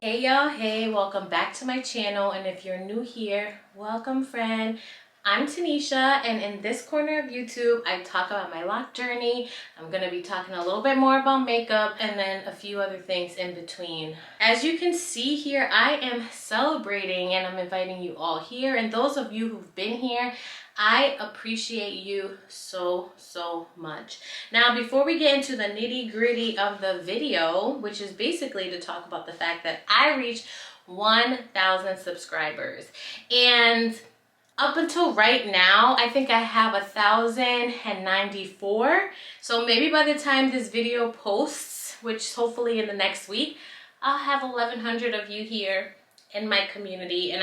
Hey y'all, hey, welcome back to my channel, and if you're new here, welcome friend. I'm Tanisha, and in this corner of YouTube, I talk about my lock journey. I'm gonna be talking a little bit more about makeup and then a few other things in between. As you can see here, I am celebrating and I'm inviting you all here, and those of you who've been here, I appreciate you so much. Now, before we get into the nitty-gritty of the video, which is basically to talk about the fact that I reached 1,000 subscribers, and up until right now, I think I have 1,094. So maybe by the time this video posts, which hopefully in the next week, I'll have 1,100 of you here in my community, and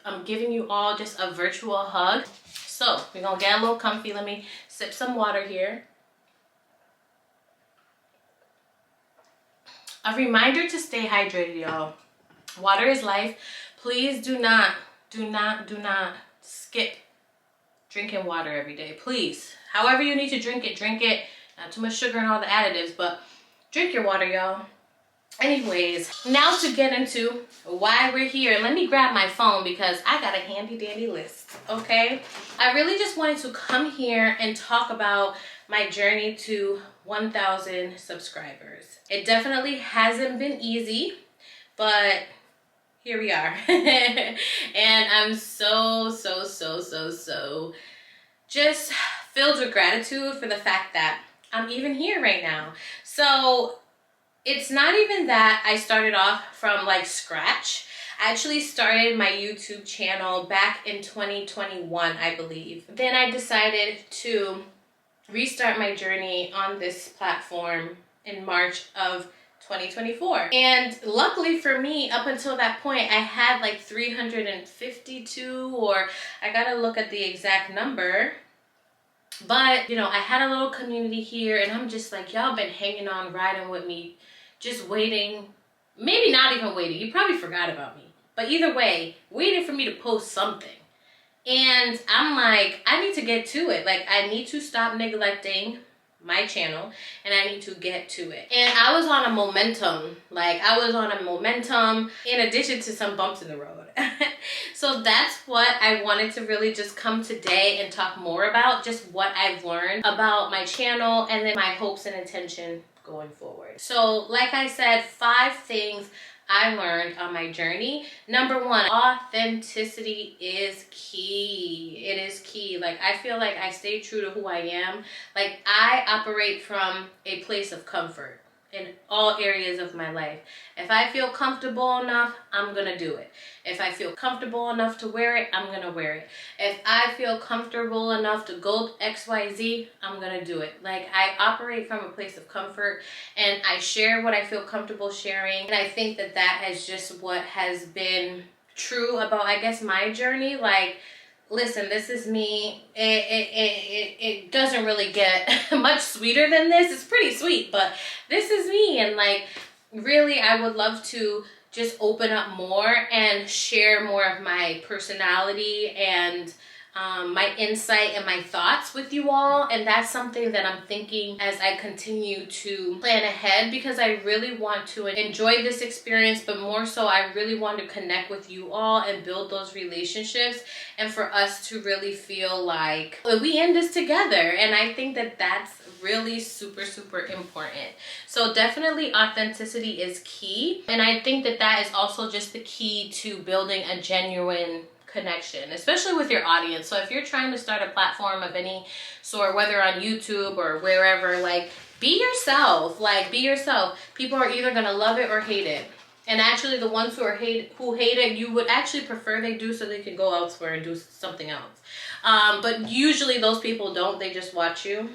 I'm giving you all just a virtual hug. So we're gonna get a little comfy. Let me sip some water here. A reminder to stay hydrated, y'all. Water is life. Please do not skip drinking water every day, please. However you need to drink it, drink it. Not too much sugar and all the additives, but drink your water, y'all. Anyways, now to get into why we're here. Let me grab my phone because I got a handy dandy list, okay? I really just wanted to come here and talk about my journey to 1,000 subscribers. It definitely hasn't been easy, but here we are. And I'm so just filled with gratitude for the fact that I'm even here right now. So it's not even that I started off from like scratch. I actually started my YouTube channel back in 2021, I believe. Then I decided to restart my journey on this platform in March of 2024. And luckily for me, up until that point, I had like 352, or I gotta look at the exact number. But, you know, I had a little community here, and I'm just like, y'all been hanging on, riding with me, just waiting, maybe not even waiting. You probably forgot about me. But either way, waiting for me to post something. And I'm like, I need to get to it. Like, I need to stop neglecting my channel, and I need to get to it. And I was on a momentum. Like, I was on a momentum in addition to some bumps in the road. So that's what I wanted to really just come today and talk more about, just what I've learned about my channel and then my hopes and intention going forward. So like I said, 5 things I learned on my journey. Number 1, authenticity is key. It is key. Like, I feel like I stay true to who I am. Like, I operate from a place of comfort in all areas of my life. If I feel comfortable enough, I'm gonna do it. If I feel comfortable enough to wear it, I'm gonna wear it. If I feel comfortable enough to go XYZ, I'm gonna do it. Like, I operate from a place of comfort, and I share what I feel comfortable sharing. And I think that that is just what has been true about, I guess, my journey. Like, listen, this is me. It doesn't really get much sweeter than this. It's pretty sweet, but this is me. And like, really, I would love to just open up more and share more of my personality and my insight and my thoughts with you all. And that's something that I'm thinking as I continue to plan ahead, because I really want to enjoy this experience, but more so I really want to connect with you all and build those relationships, and for us to really feel like we in this together. And I think that that's really super important. So definitely authenticity is key, and I think that that is also just the key to building a genuine connection, especially with your audience. So if you're trying to start a platform of any sort, whether on YouTube or wherever, like, be yourself. Like, be yourself. People are either gonna love it or hate it. And actually the ones who hate it, you would actually prefer they do so they can go elsewhere and do something else. But usually those people don't, they just watch you.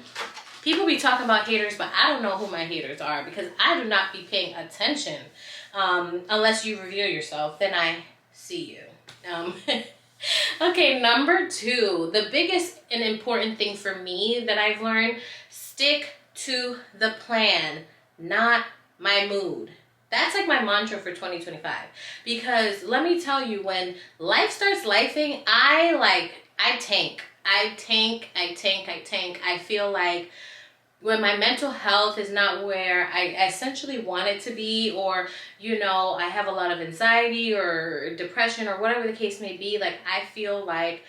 People be talking about haters, but I don't know who my haters are because I do not be paying attention. Unless you reveal yourself, then I see you. Okay, number 2, the biggest and important thing for me that I've learned, stick to the plan, not my mood. That's like my mantra for 2025. Because let me tell you, when life starts lifing, I tank. I feel like when my mental health is not where I essentially want it to be, or, you know, I have a lot of anxiety or depression or whatever the case may be, like I feel like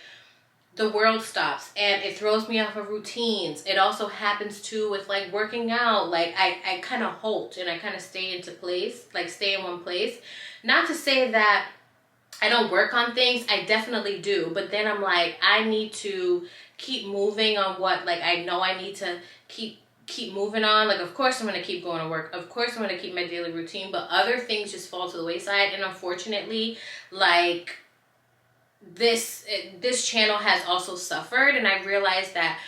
the world stops and it throws me off of routines. It also happens too with like working out. Like I kind of halt and I kind of stay in one place. Not to say that I don't work on things, I definitely do. But then I'm like, I need to keep moving on what, like, I know I need to keep moving on. Like, of course I'm going to keep going to work. Of course I'm going to keep my daily routine. But other things just fall to the wayside. And unfortunately, like, this channel has also suffered. And I realized that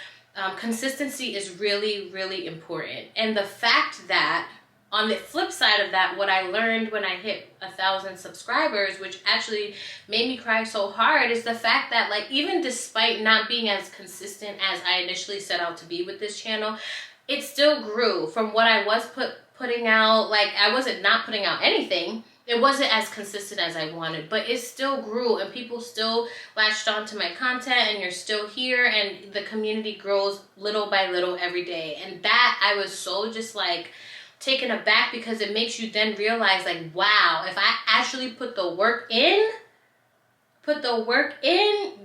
consistency is really, really important. And the fact that, on the flip side of that, what I learned when I hit 1,000 subscribers, which actually made me cry so hard, is the fact that, like, even despite not being as consistent as I initially set out to be with this channel, it still grew from what I was putting out. Like, I wasn't not putting out anything. It wasn't as consistent as I wanted, but it still grew and people still latched on to my content, and you're still here, and the community grows little by little every day. And that, I was so just like taken aback, because it makes you then realize, like, wow, if I actually put the work in,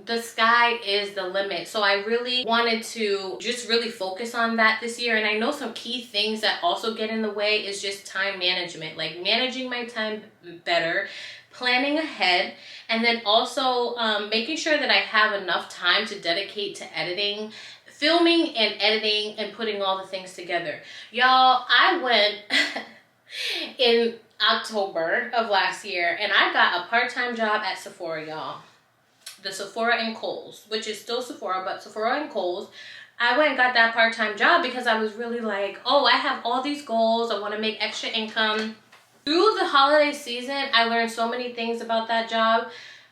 the sky is the limit. So I really wanted to just really focus on that this year. And I know some key things that also get in the way is just time management, like managing my time better, planning ahead, and then also making sure that I have enough time to dedicate to editing, filming and editing, and putting all the things together. Y'all, I went in October of last year and I got a part-time job at Sephora, y'all. The Sephora in Kohl's, which is still Sephora, but Sephora in Kohl's. I went and got that part-time job because I was really like, oh, I have all these goals. I want to make extra income. Through the holiday season, I learned so many things about that job,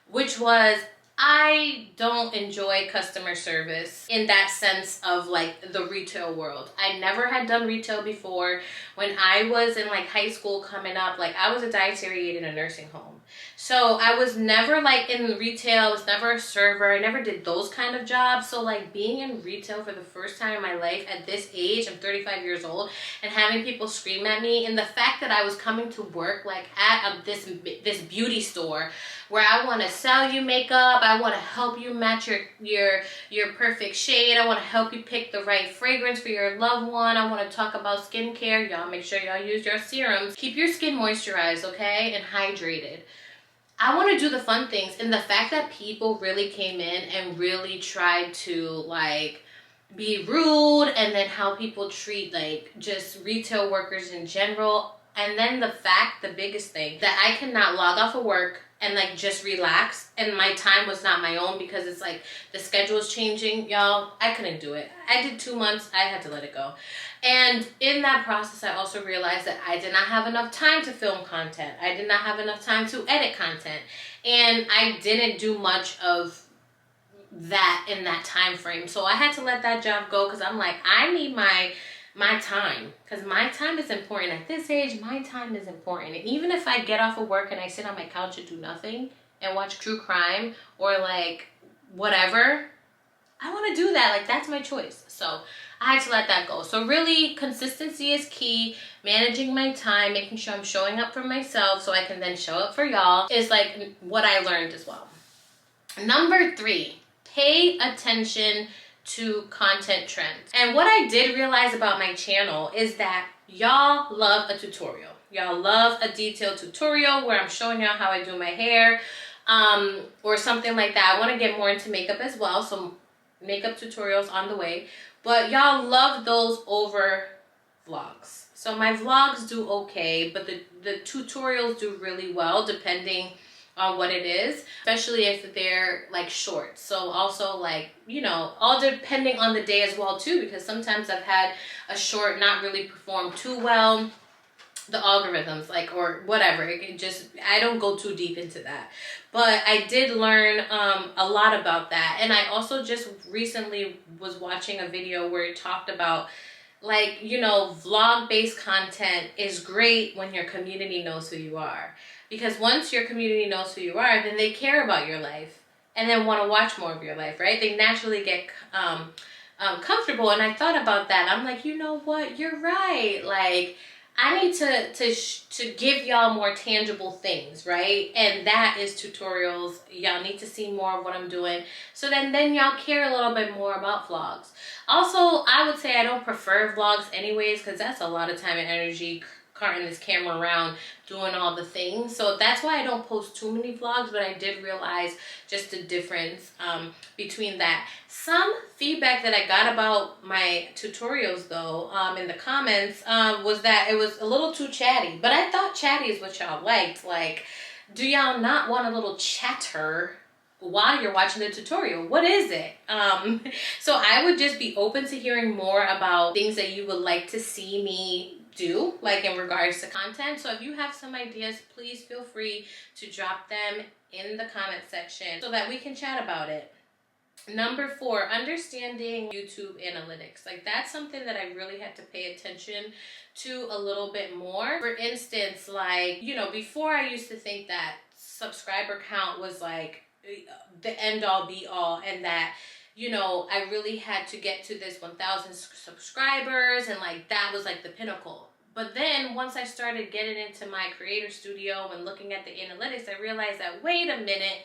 which was, I don't enjoy customer service in that sense of like the retail world. I never had done retail before. When I was in like high school coming up, like I was a dietary aide in a nursing home. So I was never like in retail, I was never a server, I never did those kind of jobs. So like being in retail for the first time in my life at this age, I'm 35 years old, and having people scream at me, and the fact that I was coming to work like at this beauty store where I want to sell you makeup, I want to help you match your perfect shade, I want to help you pick the right fragrance for your loved one, I want to talk about skincare. Y'all make sure y'all use your serums. Keep your skin moisturized, okay, and hydrated. I want to do the fun things, and the fact that people really came in and really tried to like be rude, and then how people treat like just retail workers in general, and then the biggest thing, that I cannot log off of work and like just relax, and my time was not my own because it's like the schedule is changing. Y'all, I couldn't do it. I did 2 months, I had to let it go. And in that process, I also realized that I did not have enough time to film content. I did not have enough time to edit content. And I didn't do much of that in that time frame. So I had to let that job go, because I'm like, I need my time, because my time is important. At this age, my time is important. And even if I get off of work and I sit on my couch and do nothing and watch true crime or like whatever, I want to do that. Like, that's my choice. So I had to let that go. So really, consistency is key. Managing my time, making sure I'm showing up for myself so I can then show up for y'all, is like what I learned as well. Number 3, pay attention to content trends. And what I did realize about my channel is that y'all love a tutorial. Y'all love a detailed tutorial where I'm showing y'all how I do my hair, or something like that. I want to get more into makeup as well, so makeup tutorials on the way. But y'all love those over vlogs. So my vlogs do okay, but the tutorials do really well depending on what it is, especially if they're like short. So also, like, you know, all depending on the day as well too, because sometimes I've had a short not really perform too well, the algorithms, like, or whatever. It just, I don't go too deep into that, but I did learn a lot about that. And I also just recently was watching a video where it talked about, like, you know, vlog based content is great when your community knows who you are, because once your community knows who you are, then they care about your life and then want to watch more of your life, right? They naturally get comfortable. And I thought about that. I'm like, you know what, you're right. Like, I need to give y'all more tangible things, right? And that is tutorials. Y'all need to see more of what I'm doing, so then y'all care a little bit more about vlogs. Also, I would say I don't prefer vlogs anyways, because that's a lot of time and energy carting this camera around doing all the things. So that's why I don't post too many vlogs, but I did realize just the difference between that. Some feedback that I got about my tutorials though, in the comments, was that it was a little too chatty, but I thought chatty is what y'all liked. Like, do y'all not want a little chatter while you're watching the tutorial? What is it? So I would just be open to hearing more about things that you would like to see me do, like in regards to content. So if you have some ideas, please feel free to drop them in the comment section so that we can chat about it. Number 4, understanding YouTube analytics. Like, that's something that I really had to pay attention to a little bit more. For instance, like, you know, before I used to think that subscriber count was like the end all be all, and that, you know, I really had to get to this 1,000 subscribers, and like that was like the pinnacle. But then once I started getting into my creator studio and looking at the analytics, I realized that, wait a minute,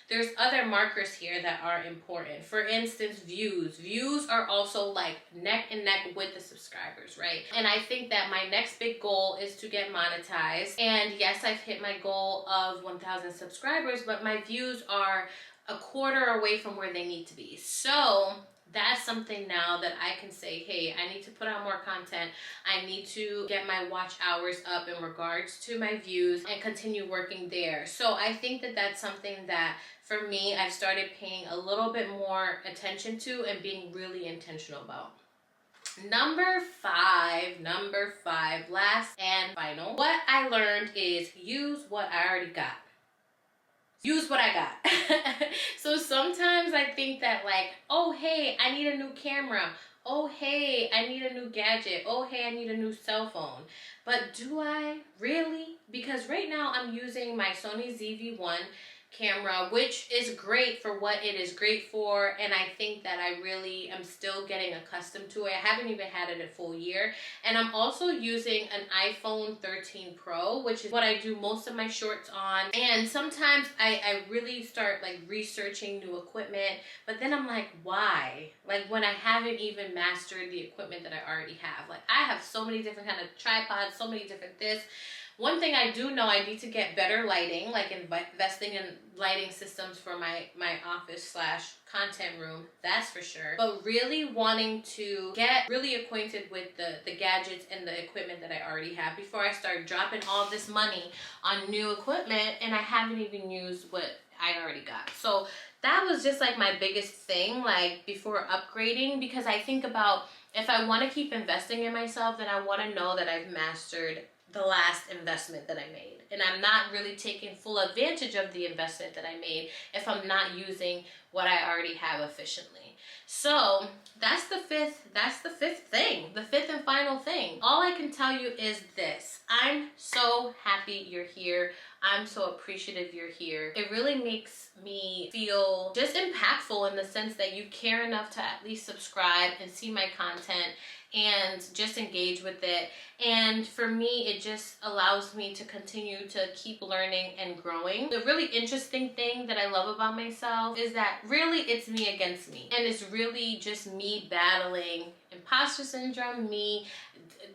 there's other markers here that are important. For instance, views. Views are also like neck and neck with the subscribers, right? And I think that my next big goal is to get monetized. And yes, I've hit my goal of 1,000 subscribers, but my views are a quarter away from where they need to be. So that's something now that I can say, hey, I need to put out more content. I need to get my watch hours up in regards to my views and continue working there. So I think that that's something that, for me, I've started paying a little bit more attention to and being really intentional about. Number five, last and final. What I learned is use what I already got. Use what I got. So sometimes I think that, like, oh, hey, I need a new camera. Oh, hey, I need a new gadget. Oh, hey, I need a new cell phone. But do I really? Because right now I'm using my Sony ZV-1 camera, which is great for what it is great for, and I think that I really am still getting accustomed to it. I haven't even had it a full year. And I'm also using an iPhone 13 Pro, which is what I do most of my shorts on. And sometimes I really start like researching new equipment, but then I'm like, why? Like, when I haven't even mastered the equipment that I already have. Like, I have so many different kind of tripods, so many different this. One thing I do know, I need to get better lighting, like investing in lighting systems for my office / content room, that's for sure. But really wanting to get really acquainted with the gadgets and the equipment that I already have before I start dropping all this money on new equipment and I haven't even used what I already got. So that was just like my biggest thing, like, before upgrading, because I think about, if I want to keep investing in myself, then I want to know that I've mastered the last investment that I made. And I'm not really taking full advantage of the investment that I made if I'm not using what I already have efficiently. So that's the fifth thing, the fifth and final thing. All I can tell you is this: I'm so happy you're here. I'm so appreciative you're here. It really makes me feel just impactful in the sense that you care enough to at least subscribe and see my content and just engage with it. And for me, it just allows me to continue to keep learning and growing. The really interesting thing that I love about myself is that really it's me against me. And it's really just me battling imposter syndrome, me,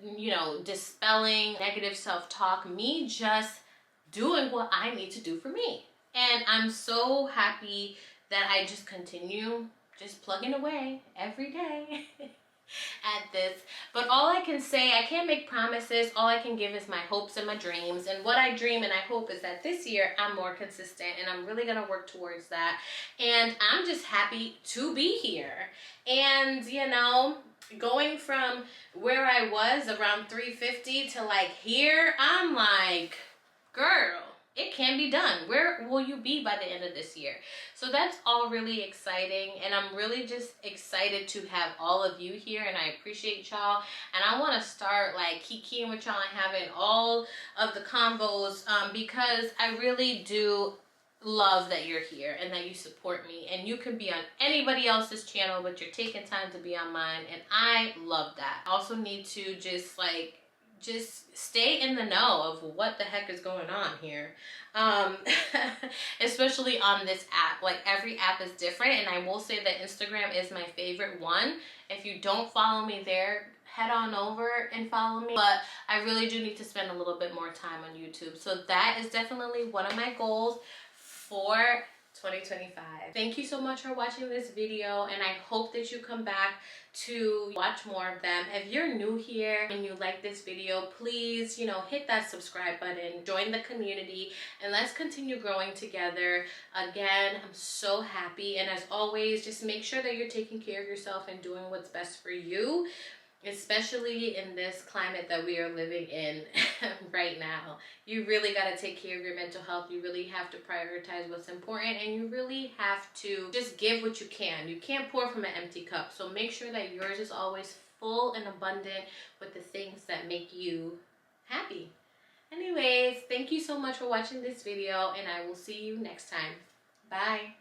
you know, dispelling negative self-talk, me just doing what I need to do for me. And I'm so happy that I just continue just plugging away every day. at this. But all I can say, I can't make promises. All I can give is my hopes and my dreams. And what I dream and I hope is that this year I'm more consistent, and I'm really going to work towards that. And I'm just happy to be here. And, you know, going from where I was around 350 to like here, I'm like, girl, it can be done. Where will you be by the end of this year? So that's all really exciting, and I'm really just excited to have all of you here, and I appreciate y'all. And I want to start like kikiing with y'all and having all of the convos because I really do love that you're here and that you support me. And you can be on anybody else's channel, but you're taking time to be on mine, and I love that. I also need to just stay in the know of what the heck is going on here, especially on this app. Like, every app is different, and I will say that Instagram is my favorite one. If you don't follow me there, head on over and follow me. But I really do need to spend a little bit more time on YouTube, so that is definitely one of my goals for 2025. Thank you so much for watching this video, and I hope that you come back to watch more of them. If you're new here and you like this video, please, you know, hit that subscribe button, join the community, and let's continue growing together. Again, I'm so happy, and as always, just make sure that you're taking care of yourself and doing what's best for you, especially in this climate that we are living in right now. You really got to take care of your mental health. You really have to prioritize what's important, and you really have to just give what you can. You can't pour from an empty cup. So make sure that yours is always full and abundant with the things that make you happy. Anyways, thank you so much for watching this video, and I will see you next time. Bye.